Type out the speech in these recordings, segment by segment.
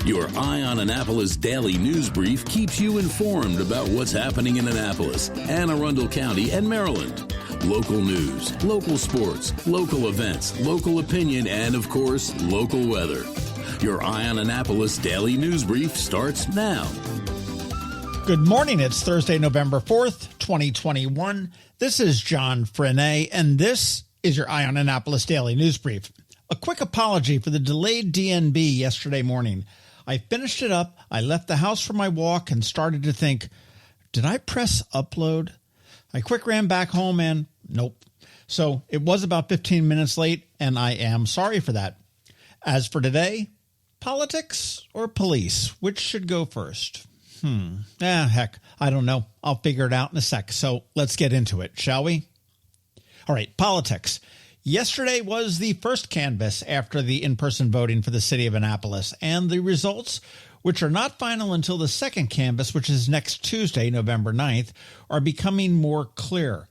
Your Eye on Annapolis daily news brief keeps you informed about what's happening in Annapolis, Anne Arundel County, and Maryland. Local news, local sports, local events, local opinion, and, of course, local weather. Your Eye on Annapolis daily news brief starts now. Good morning. It's Thursday, November 4th, 2021. This is John Frenaye, and this is your Eye on Annapolis daily news brief. A quick apology for the delayed DNB yesterday morning. I finished it up, I left the house for my walk, and started to think, did I press upload? I quick ran back home and nope. So it was about 15 minutes late, and I am sorry for that. As for today, politics or police? Which should go first? Heck, I don't know. I'll figure it out in a sec. So let's get into it, shall we? All right, politics. Yesterday was the first canvass after the in-person voting for the city of Annapolis, and the results, which are not final until the second canvass, which is next Tuesday, November 9th, are becoming more clear.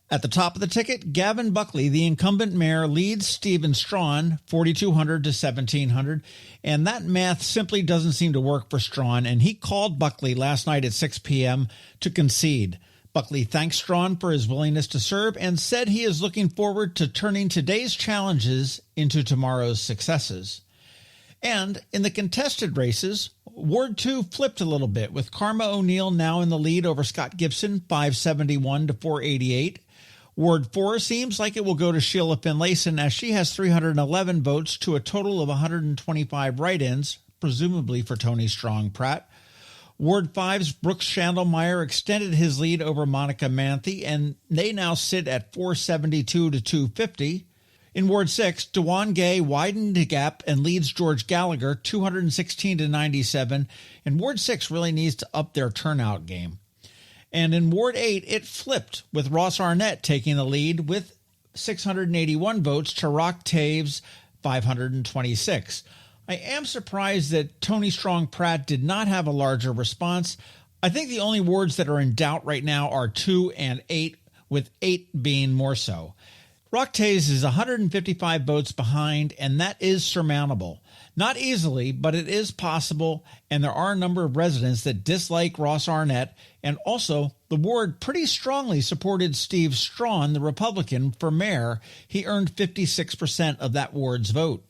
At the top of the ticket, Gavin Buckley, the incumbent mayor, leads Stephen Strawn 4,200 to 1,700, and that math simply doesn't seem to work for Strawn, and he called Buckley last night at 6 p.m. to concede. Buckley thanked Strawn for his willingness to serve and said he is looking forward to turning today's challenges into tomorrow's successes. And in the contested races, Ward 2 flipped a little bit, with Karma O'Neill now in the lead over Scott Gibson, 571 to 488. Ward 4 seems like it will go to Sheila Finlayson, as she has 311 votes to a total of 125 write-ins, presumably for Tony Strong Pratt. Ward 5's Brooks Schandelmeyer extended his lead over Monica Manthe, and they now sit at 472 to 250. In Ward 6, DeJuan Gay widened the gap and leads George Gallagher 216 to 97, and Ward 6 really needs to up their turnout game. And in Ward 8, it flipped, with Ross Arnett taking the lead with 681 votes to Rock Taves 526. I am surprised that Tony Strong Pratt did not have a larger response. I think the only wards that are in doubt right now are 2 and 8, with 8 being more so. Rock Taves is 155 votes behind, and that is surmountable. Not easily, but it is possible, and there are a number of residents that dislike Ross Arnett, and also the ward pretty strongly supported Steve Strawn, the Republican, for mayor. He earned 56% of that ward's vote.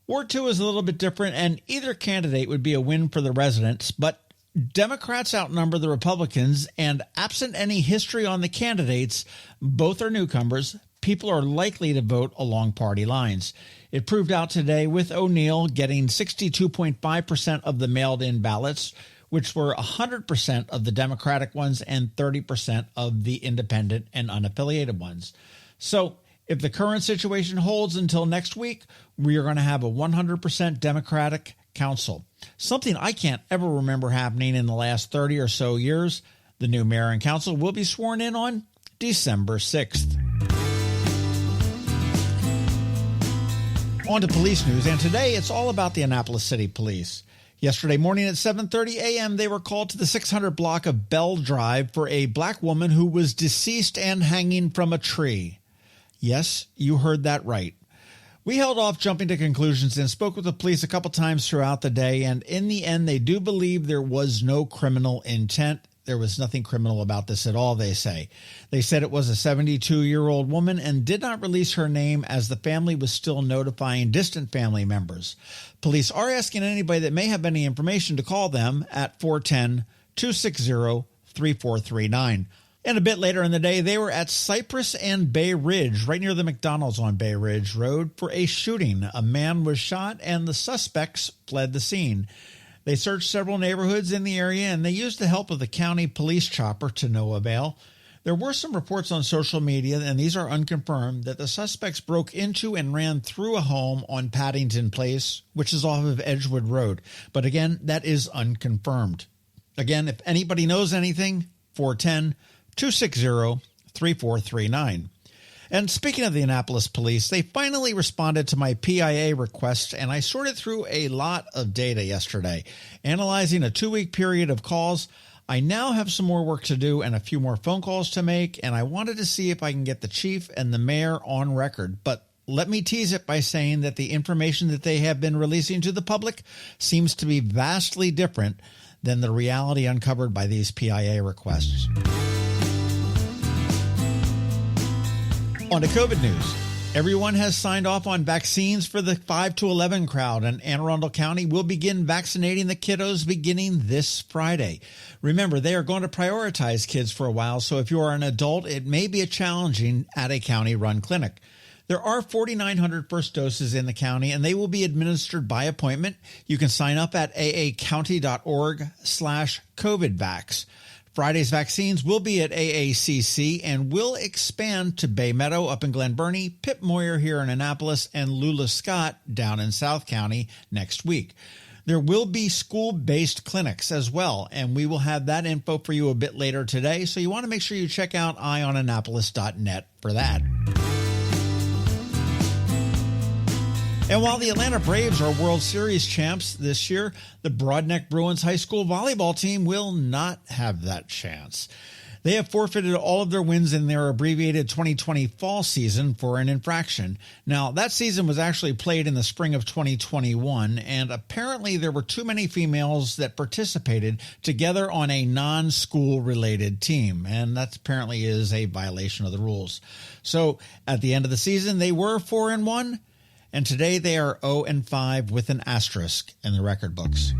Ward 2 is a little bit different, and either candidate would be a win for the residents, but Democrats outnumber the Republicans, and absent any history on the candidates, both are newcomers. People are likely to vote along party lines. It proved out today with O'Neill getting 62.5% of the mailed-in ballots, which were 100% of the Democratic ones and 30% of the independent and unaffiliated ones. So if the current situation holds until next week, we are going to have a 100% Democratic council. Something I can't ever remember happening in the last 30 or so years. The new mayor and council will be sworn in on December 6th. On to police news, and today it's all about the Annapolis City Police. Yesterday morning at 7:30 a.m., they were called to the 600 block of Bell Drive for a black woman who was deceased and hanging from a tree. Yes, you heard that right. We held off jumping to conclusions and spoke with the police a couple times throughout the day, and in the end, they do believe there was no criminal intent. There was nothing criminal about this at all, they say. They said it was a 72-year-old woman and did not release her name, as the family was still notifying distant family members. Police are asking anybody that may have any information to call them at 410-260-3439. And a bit later in the day, they were at Cypress and Bay Ridge, right near the McDonald's on Bay Ridge Road, for a shooting. A man was shot and the suspects fled the scene. They searched several neighborhoods in the area, and they used the help of the county police chopper to no avail. There were some reports on social media, and these are unconfirmed, that the suspects broke into and ran through a home on Paddington Place, which is off of Edgewood Road. But again, that is unconfirmed. Again, if anybody knows anything, 410-260-3439. And speaking of the Annapolis Police, they finally responded to my PIA request, and I sorted through a lot of data yesterday. Analyzing a 2-week period of calls, I now have some more work to do and a few more phone calls to make, and I wanted to see if I can get the chief and the mayor on record. But let me tease it by saying that the information that they have been releasing to the public seems to be vastly different than the reality uncovered by these PIA requests. On to COVID news. Everyone has signed off on vaccines for the 5 to 11 crowd, and Anne Arundel County will begin vaccinating the kiddos beginning this Friday. Remember, they are going to prioritize kids for a while, so if you are an adult, it may be challenging at a county-run clinic. There are 4,900 first doses in the county, and they will be administered by appointment. You can sign up at aacounty.org/COVIDvax. Friday's vaccines will be at AACC and will expand to Bay Meadow up in Glen Burnie, Pip Moyer here in Annapolis, and Lula Scott down in South County next week. There will be school-based clinics as well, and we will have that info for you a bit later today, so you want to make sure you check out eyeonannapolis.net for that. And while the Atlanta Braves are World Series champs this year, the Broadneck Bruins high school volleyball team will not have that chance. They have forfeited all of their wins in their abbreviated 2020 fall season for an infraction. Now, that season was actually played in the spring of 2021, and apparently there were too many females that participated together on a non-school related team, and that apparently is a violation of the rules. So at the end of the season, they were 4-1. And today they are 0-5 with an asterisk in the record books.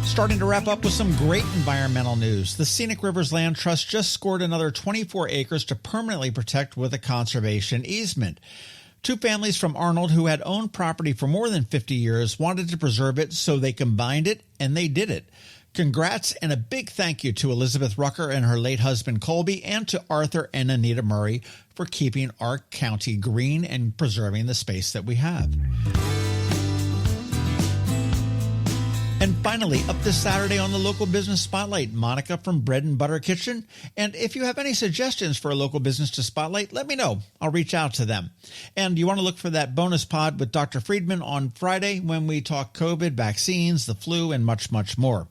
Starting to wrap up with some great environmental news. The Scenic Rivers Land Trust just scored another 24 acres to permanently protect with a conservation easement. Two families from Arnold who had owned property for more than 50 years wanted to preserve it, so they combined it, and they did it. Congrats and a big thank you to Elizabeth Rucker and her late husband Colby, and to Arthur and Anita Murray for keeping our county green and preserving the space that we have. And finally, up this Saturday on the Local Business Spotlight, Monica from Bread and Butter Kitchen. And if you have any suggestions for a local business to spotlight, let me know. I'll reach out to them. And you want to look for that bonus pod with Dr. Friedman on Friday when we talk COVID, vaccines, the flu, and much, much more.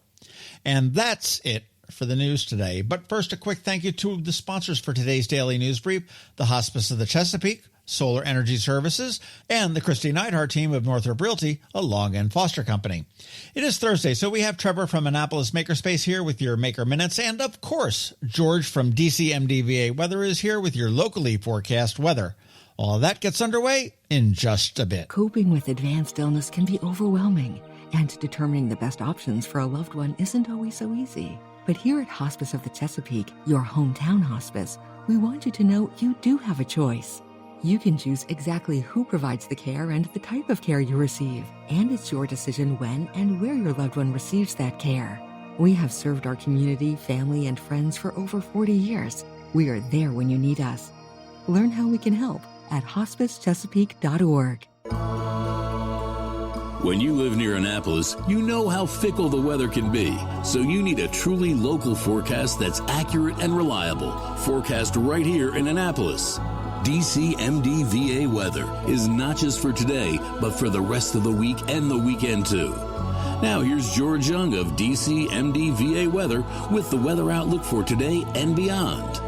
And that's it for the news today. But first, a quick thank you to the sponsors for today's Daily News Brief, the Hospice of the Chesapeake, Solar Energy Services, and the Kristi Neidhardt Team of Northrop Realty, a Long and Foster company. It is Thursday, so we have Trevor from Annapolis Makerspace here with your Maker Minutes, and of course, George from DCMDVA Weather is here with your locally forecast weather. All of that gets underway in just a bit. Coping with advanced illness can be overwhelming, and determining the best options for a loved one isn't always so easy. But here at Hospice of the Chesapeake, your hometown hospice, we want you to know you do have a choice. You can choose exactly who provides the care and the type of care you receive, and it's your decision when and where your loved one receives that care. We have served our community, family, and friends for over 40 years. We are there when you need us. Learn how we can help at hospicechesapeake.org. When you live near Annapolis, you know how fickle the weather can be, so you need a truly local forecast that's accurate and reliable. Forecast right here in Annapolis. DCMDVA Weather is not just for today, but for the rest of the week and the weekend too. Now here's George Young of DCMDVA Weather with the weather outlook for today and beyond.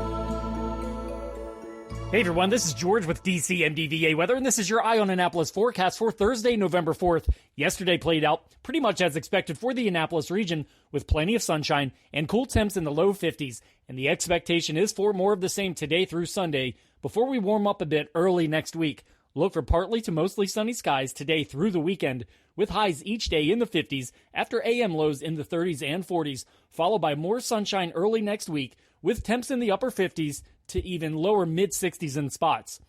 Hey everyone, this is George with DCMDVA Weather, and this is your Eye on Annapolis forecast for Thursday, November 4th. Yesterday played out pretty much as expected for the Annapolis region, with plenty of sunshine and cool temps in the low 50s, and the expectation is for more of the same today through Sunday, before we warm up a bit early next week. Look for partly to mostly sunny skies today through the weekend, with highs each day in the 50s after AM lows in the 30s and 40s, followed by more sunshine early next week, with temps in the upper 50s to even lower mid-60s in spots.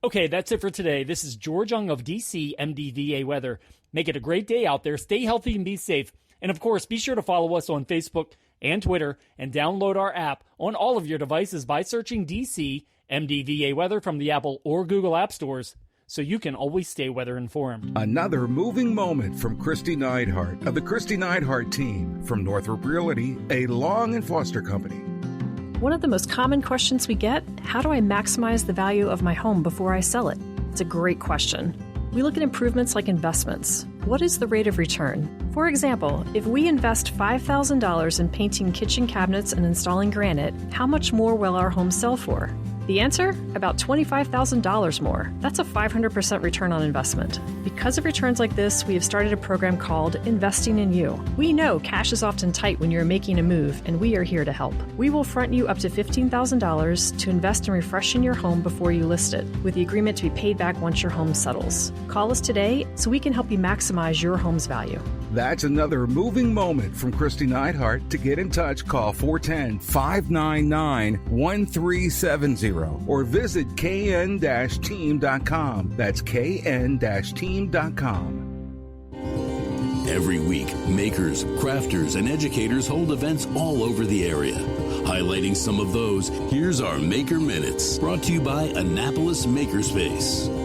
Okay, that's it for today. This is George Young of DCMDVA Weather. Make it a great day out there. Stay healthy and be safe. And of course, be sure to follow us on Facebook and Twitter, and download our app on all of your devices by searching DCMDVA Weather from the Apple or Google App Stores, so you can always stay weather informed. Another moving moment from Kristi Neidhardt of the Kristi Neidhardt Team from Northrop Realty, a Long and Foster company. One of the most common questions we get, how do I maximize the value of my home before I sell it? It's a great question. We look at improvements like investments. What is the rate of return? For example, if we invest $5,000 in painting kitchen cabinets and installing granite, how much more will our home sell for? The answer? About $25,000 more. That's a 500% return on investment. Because of returns like this, we have started a program called Investing in You. We know cash is often tight when you're making a move, and we are here to help. We will front you up to $15,000 to invest in refreshing your home before you list it, with the agreement to be paid back once your home settles. Call us today so we can help you maximize your home's value. That's another moving moment from Kristi Neidhardt. To get in touch, call 410-599-1370 or visit kn-team.com. That's kn-team.com. Every week, makers, crafters, and educators hold events all over the area. Highlighting some of those, here's our Maker Minutes, brought to you by Annapolis Makerspace.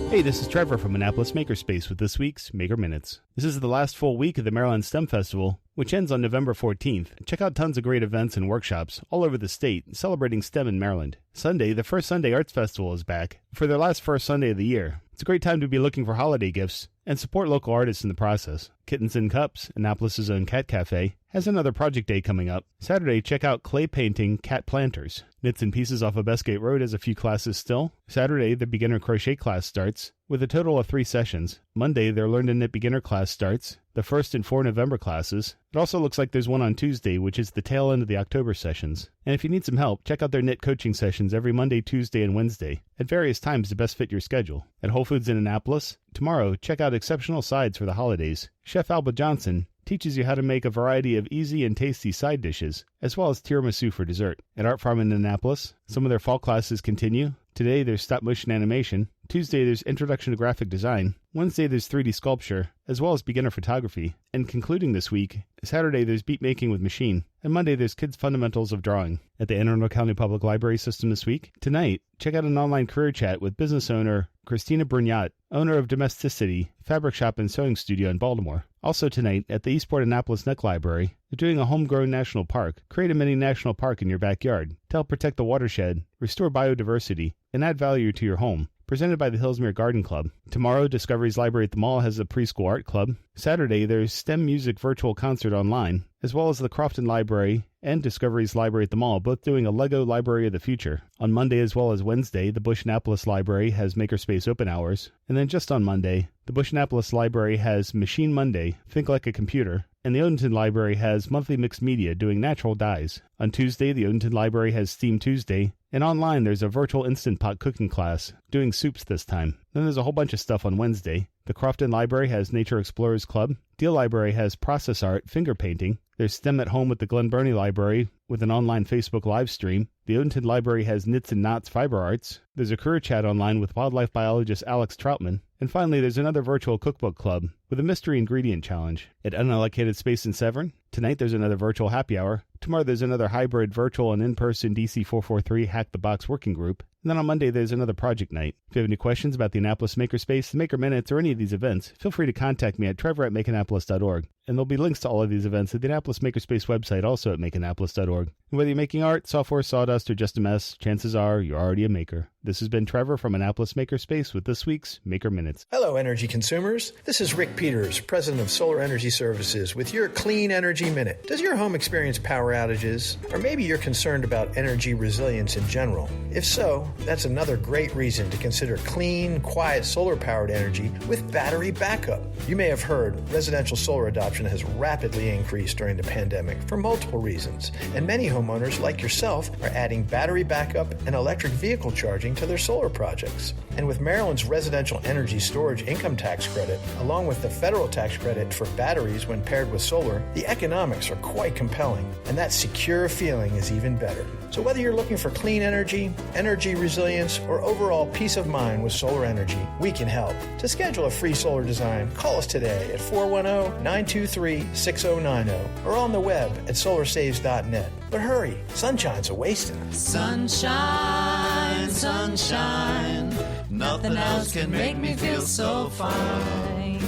Hey, this is Trevor from Annapolis Makerspace with this week's Maker Minutes. This is the last full week of the Maryland STEM Festival, which ends on November 14th. Check out tons of great events and workshops all over the state celebrating STEM in Maryland. Sunday, the First Sunday Arts Festival is back for their last first Sunday of the year. It's a great time to be looking for holiday gifts and support local artists in the process. Kittens and Cups, Annapolis' own cat cafe, has another project day coming up. Saturday, check out Clay Painting Cat Planters. Knits and Pieces off of Bestgate Road has a few classes still. Saturday, the beginner crochet class starts with a total of 3 sessions. Monday, their Learn to Knit beginner class starts, the 1st and 4 November classes. It also looks like there's one on Tuesday, which is the tail end of the October sessions. And if you need some help, check out their knit coaching sessions every Monday, Tuesday, and Wednesday at various times to best fit your schedule. At Whole Foods in Annapolis, tomorrow, check out Exceptional Sides for the holidays. Chef Alba Johnson teaches you how to make a variety of easy and tasty side dishes, as well as tiramisu for dessert. At Art Farm in Annapolis, some of their fall classes continue. Today, there's stop-motion animation. Tuesday, there's Introduction to Graphic Design. Wednesday, there's 3D sculpture, as well as beginner photography. And concluding this week, Saturday, there's beat making with machine. And Monday, there's Kids Fundamentals of Drawing. At the Anne Arundel County Public Library System this week, tonight, check out an online career chat with business owner Christina Brugnat, owner of Domesticity, fabric shop and sewing studio in Baltimore. Also tonight, at the Eastport Annapolis Neck Library, they're doing a homegrown national park. Create a mini national park in your backyard to help protect the watershed, restore biodiversity, and add value to your home. Presented by the Hillsmere Garden Club. Tomorrow, Discovery's Library at the Mall has a preschool art club. Saturday, there's STEM Music virtual concert online, as well as the Crofton Library and Discovery's Library at the Mall, both doing a Lego Library of the Future. On Monday as well as Wednesday, the Bush Annapolis Library has Makerspace open hours. And then just on Monday, the Bush Annapolis Library has Machine Monday, Think Like a Computer, and the Odenton Library has Monthly Mixed Media doing natural dyes. On Tuesday, the Odenton Library has Steam Tuesday, and online there's a virtual Instant Pot cooking class, doing soups this time. Then there's a whole bunch of stuff on Wednesday. The Crofton Library has Nature Explorers Club. Deal Library has Process Art, Finger Painting. There's STEM at Home with the Glen Burnie Library with an online Facebook live stream. The Odenton Library has Knits and Knots Fiber Arts. There's a career chat online with wildlife biologist Alex Troutman. And finally, there's another virtual cookbook club with a mystery ingredient challenge. At Unallocated Space in Severn, tonight there's another virtual happy hour. Tomorrow there's another hybrid virtual and in-person DC 443 Hack the Box working group. And then on Monday there's another project night. If you have any questions about the Annapolis Makerspace, the Maker Minutes, or any of these events, feel free to contact me at trevor@makeannapolis.org. And there'll be links to all of these events at the Annapolis Makerspace website, also at makeannapolis.org. And whether you're making art, software, sawdust, or just a mess, chances are you're already a maker. This has been Trevor from Annapolis Makerspace with this week's Maker Minutes. Hello, energy consumers. This is Rick Peters, president of Solar Energy Services, with your Clean Energy Minute. Does your home experience power outages? Or maybe you're concerned about energy resilience in general? If so, that's another great reason to consider clean, quiet solar-powered energy with battery backup. You may have heard residential solar adoption has rapidly increased during the pandemic for multiple reasons, and many homeowners like yourself are adding battery backup and electric vehicle charging to their solar projects. And with Maryland's residential energy storage income tax credit, along with the federal tax credit for batteries when paired with solar, the economics are quite compelling, and that secure feeling is even better. So whether you're looking for clean energy, energy resilience, or overall peace of mind with solar energy, we can help. To schedule a free solar design, call us today at 410-923-6090 or on the web at solarsaves.net. But hurry, sunshine's a-wasting. Sunshine, sunshine, nothing else can make me feel so fine.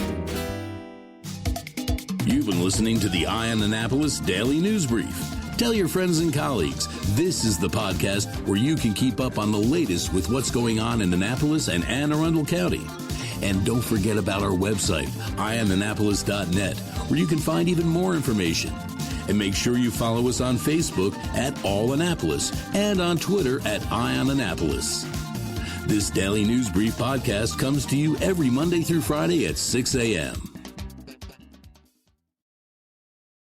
You've been listening to the Eye on Annapolis Daily News Brief. Tell your friends and colleagues, this is the podcast where you can keep up on the latest with what's going on in Annapolis and Anne Arundel County. And don't forget about our website, eyeonannapolis.net, where you can find even more information. And make sure you follow us on Facebook at All Annapolis and on Twitter at @IonAnnapolis. This Daily News Brief podcast comes to you every Monday through Friday at 6 a.m.